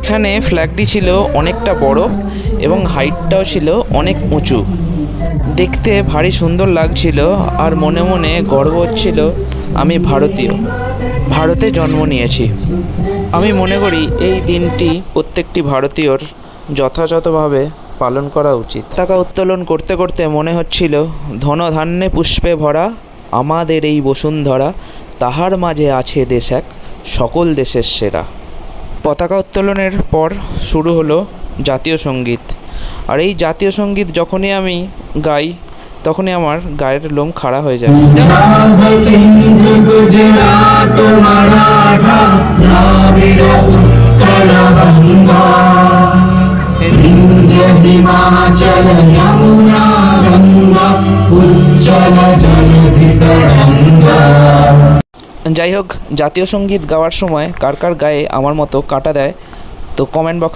এখানে ফ্ল্যাগটি ছিল অনেকটা বড় এবং হাইটটাও ছিল অনেক উঁচু। দেখতে ভারী সুন্দর লাগছিল আর মনে মনে গর্ব হচ্ছিল আমি ভারতীয়, ভারতে জন্ম নিয়েছি। আমি মনে করি এই দিনটি প্রত্যেকটি ভারতীয়র যথাযথভাবে পালন করা উচিত। পতাকা উত্তোলন করতে করতে মনে হচ্ছিল ধনধান্যে পুষ্পে ভরা আমাদের এই বসুন্ধরা, তাহার মাঝে আছে দেশ এক সকল দেশের সেরা। পতাকা উত্তোলনের পর শুরু হলো জাতীয় সঙ্গীত। আর এই জাতীয় সঙ্গীত যখনই আমি গাই তখনই আমার গায়ের লোম খাড়া হয়ে যায়। যাই হোক, জাতীয় সঙ্গীত গাওয়ার সময় কার কার গায়ে আমার মতো কাটা দেয় তো কমেন্ট বক্স